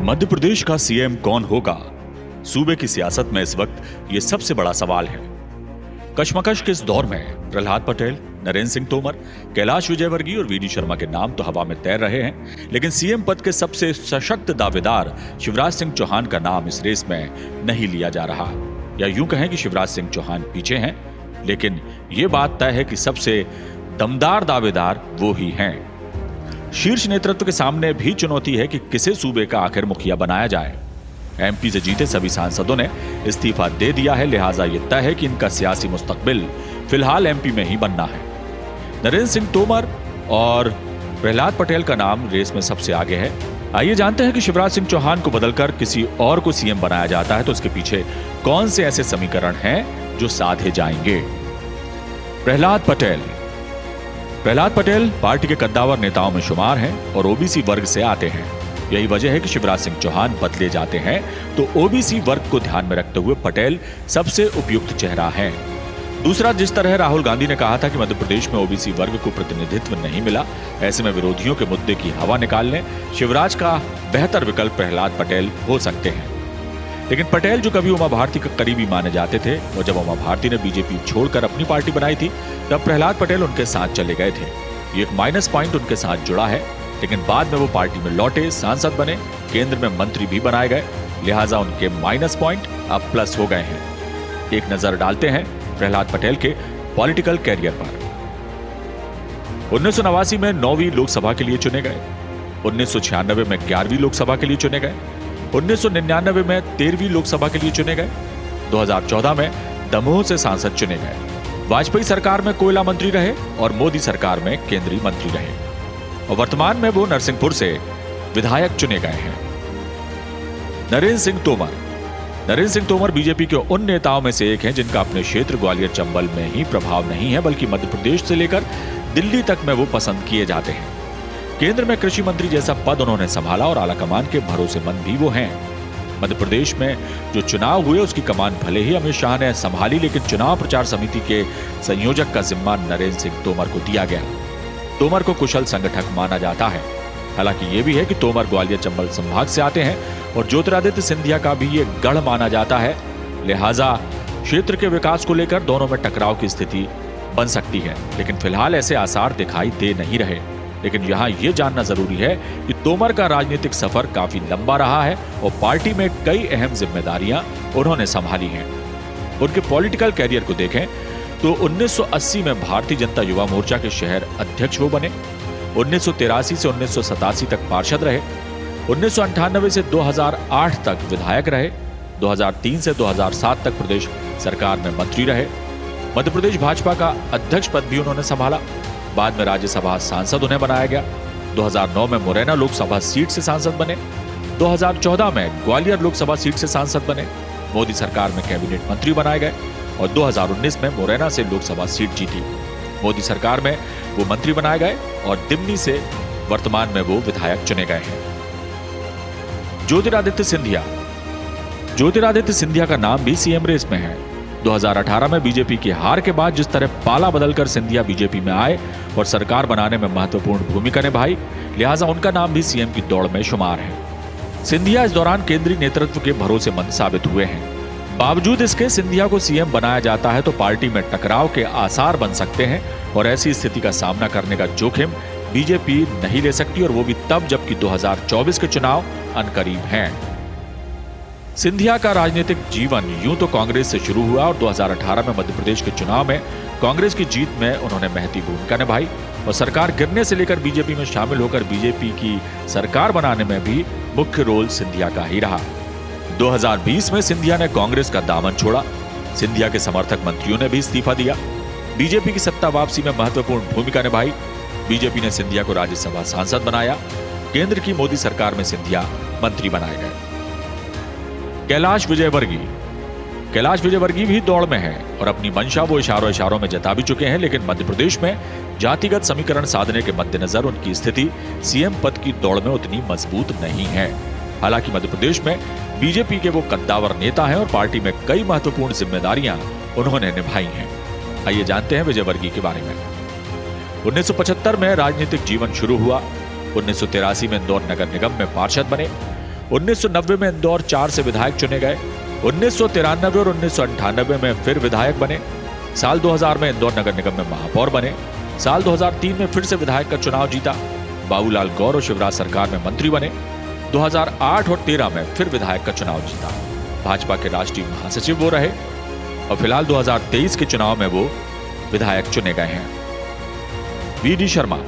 मध्य प्रदेश का सीएम कौन होगा? सूबे की सियासत में इस वक्त ये सबसे बड़ा सवाल है। कशमकश के इस दौर में प्रहलाद पटेल, नरेंद्र सिंह तोमर, कैलाश विजयवर्गीय और वीडी शर्मा के नाम तो हवा में तैर रहे हैं, लेकिन सीएम पद के सबसे सशक्त दावेदार शिवराज सिंह चौहान का नाम इस रेस में नहीं लिया जा रहा। या यूं कहें कि शिवराज सिंह चौहान पीछे हैं, लेकिन यह बात तय है कि सबसे दमदार दावेदार वो ही हैं। शीर्ष नेतृत्व के सामने भी चुनौती है कि किसे सूबे का आखिर मुखिया बनाया जाए। एमपी से जीते सभी सांसदों ने इस्तीफा दे दिया है, लिहाजा यह तय है कि इनका सियासी मुस्तकबिल फिलहाल एमपी में ही बनना है। नरेंद्र सिंह तोमर और प्रहलाद पटेल का नाम रेस में सबसे आगे है। आइए जानते हैं कि शिवराज सिंह चौहान को बदलकर किसी और को सीएम बनाया जाता है तो उसके पीछे कौन से ऐसे समीकरण हैं जो साधे जाएंगे। प्रहलाद पटेल पार्टी के कद्दावर नेताओं में शुमार हैं और ओबीसी वर्ग से आते हैं। यही वजह है कि शिवराज सिंह चौहान बदले जाते हैं तो ओबीसी वर्ग को ध्यान में रखते हुए पटेल सबसे उपयुक्त चेहरा है। दूसरा, जिस तरह राहुल गांधी ने कहा था कि मध्य प्रदेश में ओबीसी वर्ग को प्रतिनिधित्व नहीं मिला, ऐसे में विरोधियों के मुद्दे की हवा निकालने शिवराज का बेहतर विकल्प प्रहलाद पटेल हो सकते हैं। लेकिन पटेल जो कभी उमा भारती के करीबी माने जाते थे और जब उमा भारती ने बीजेपी छोड़कर अपनी पार्टी बनाई थी तब प्रहलाद पटेल उनके साथ चले गए थे। ये एक माइनस पॉइंट उनके साथ जुड़ा है, लेकिन बाद में वो पार्टी में लौटे, सांसद बने, केंद्र में मंत्री भी बनाए गए, लिहाजा उनके माइनस पॉइंट अब प्लस हो गए हैं। एक नजर डालते हैं प्रहलाद पटेल के पॉलिटिकल कैरियर पर। 1989 में 9वीं लोकसभा के लिए चुने गए, 1996 में 11वीं लोकसभा के लिए चुने गए, 1999 में 13वीं लोकसभा के लिए चुने गए, 2014 में दमोह से सांसद चुने गए, वाजपेयी सरकार में कोयला मंत्री रहे और मोदी सरकार में केंद्रीय मंत्री रहे और वर्तमान में वो नरसिंहपुर से विधायक चुने गए हैं। नरेंद्र सिंह तोमर बीजेपी के उन नेताओं में से एक हैं जिनका अपने क्षेत्र ग्वालियर चंबल में ही प्रभाव नहीं है, बल्कि मध्य प्रदेश से लेकर दिल्ली तक में वो पसंद किए जाते हैं। केंद्र में कृषि मंत्री जैसा पद उन्होंने संभाला और आलाकमान के भरोसेमंद भी वो हैं। मध्य प्रदेश में जो चुनाव हुए उसकी कमान भले ही अमित शाह ने संभाली, लेकिन चुनाव प्रचार समिति के संयोजक का जिम्मा नरेंद्र सिंह तोमर को दिया गया। तोमर को कुशल संगठक माना जाता है। हालांकि यह भी है कि तोमर ग्वालियर चंबल संभाग से आते हैं और ज्योतिरादित्य सिंधिया का भी ये गढ़ माना जाता है, लिहाजा क्षेत्र के विकास को लेकर दोनों में टकराव की स्थिति बन सकती है। लेकिन फिलहाल ऐसे आसार दिखाई दे नहीं रहे। लेकिन यहां यह जानना जरूरी है कि तोमर का राजनीतिक सफर काफी लंबा रहा है और पार्टी में कई अहम जिम्मेदारियां उन्होंने संभाली हैं। उनके पॉलिटिकल कैरियर को देखें तो 1980 में भारतीय जनता युवा मोर्चा के शहर अध्यक्ष वो बने, 1983 से 1987 तक पार्षद रहे, 1998 से 2008 तक विधायक रहे, 2003 से 2007 तक प्रदेश सरकार में मंत्री रहे, मध्य प्रदेश भाजपा का अध्यक्ष पद भी उन्होंने संभाला। बाद में राज्यसभा सांसद उन्हें बनाया गया। 2009 में मुरैना लोकसभा सीट से सांसद बने, 2014 में ग्वालियर लोकसभा सीट से सांसद बने, मोदी सरकार में कैबिनेट मंत्री बनाए गए और 2019 में मुरैना से लोकसभा सीट जीती। मोदी सरकार में वो मंत्री बनाए गए और दिमनी से वर्तमान में वो विधायक चुने गए हैं। ज्योतिरादित्य सिंधिया का नाम भी सीएम रेस में है। 2018 में बीजेपी की हार के बाद जिस तरह पाला बदलकर सिंधिया बीजेपी में आए और सरकार बनाने में महत्वपूर्ण भूमिका निभाई, लिहाजा उनका नाम भी सीएम की दौड़ में शुमार है। सिंधिया इस दौरान केंद्रीय नेतृत्व के भरोसेमंद साबित हुए हैं। बावजूद इसके सिंधिया को सीएम बनाया जाता है तो पार्टी में टकराव के आसार बन सकते हैं और ऐसी स्थिति का सामना करने का जोखिम बीजेपी नहीं ले सकती, और वो भी तब जबकि 2024 के चुनाव अनकरीब हैं। सिंधिया का राजनीतिक जीवन यूं तो कांग्रेस से शुरू हुआ और 2018 में मध्य प्रदेश के चुनाव में कांग्रेस की जीत में उन्होंने महती भूमिका निभाई और सरकार गिरने से लेकर बीजेपी में शामिल होकर बीजेपी की सरकार बनाने में भी मुख्य रोल सिंधिया का ही रहा। 2020 में सिंधिया ने कांग्रेस का दामन छोड़ा। सिंधिया के समर्थक मंत्रियों ने भी इस्तीफा दिया। बीजेपी की सत्ता वापसी में महत्वपूर्ण भूमिका निभाई। बीजेपी ने सिंधिया को राज्यसभा सांसद बनाया। केंद्र की मोदी सरकार में सिंधिया मंत्री बनाए गए। कैलाश विजयवर्गीय भी दौड़ में है और अपनी मंशा वो इशारों में जता भी चुके हैं, लेकिन मध्य प्रदेश में जातिगत समीकरण साधने के मद्देनजर उनकी स्थिति सीएम पद की दौड़ में उतनी मजबूत नहीं है। हालांकि मध्य प्रदेश में बीजेपी के वो कद्दावर नेता हैं और पार्टी में कई महत्वपूर्ण जिम्मेदारियां उन्होंने निभाई हैं। आइए जानते हैं विजयवर्गीय के बारे में। 1975 में राजनीतिक जीवन शुरू हुआ। 1983 में इंदौर नगर निगम में पार्षद बने। 1990 में इंदौर 4 से विधायक चुने गए। 1993 और 1998 में फिर विधायक बने। साल 2000 में इंदौर नगर निगम में महापौर बने। साल 2003 में फिर से विधायक का चुनाव जीता। बाबूलाल गौर और शिवराज सरकार में मंत्री बने। 2008 और 13 में फिर विधायक का चुनाव जीता। भाजपा के राष्ट्रीय महासचिव वो रहे और फिलहाल 2023 के चुनाव में वो विधायक चुने गए हैं। वी.डी. शर्मा।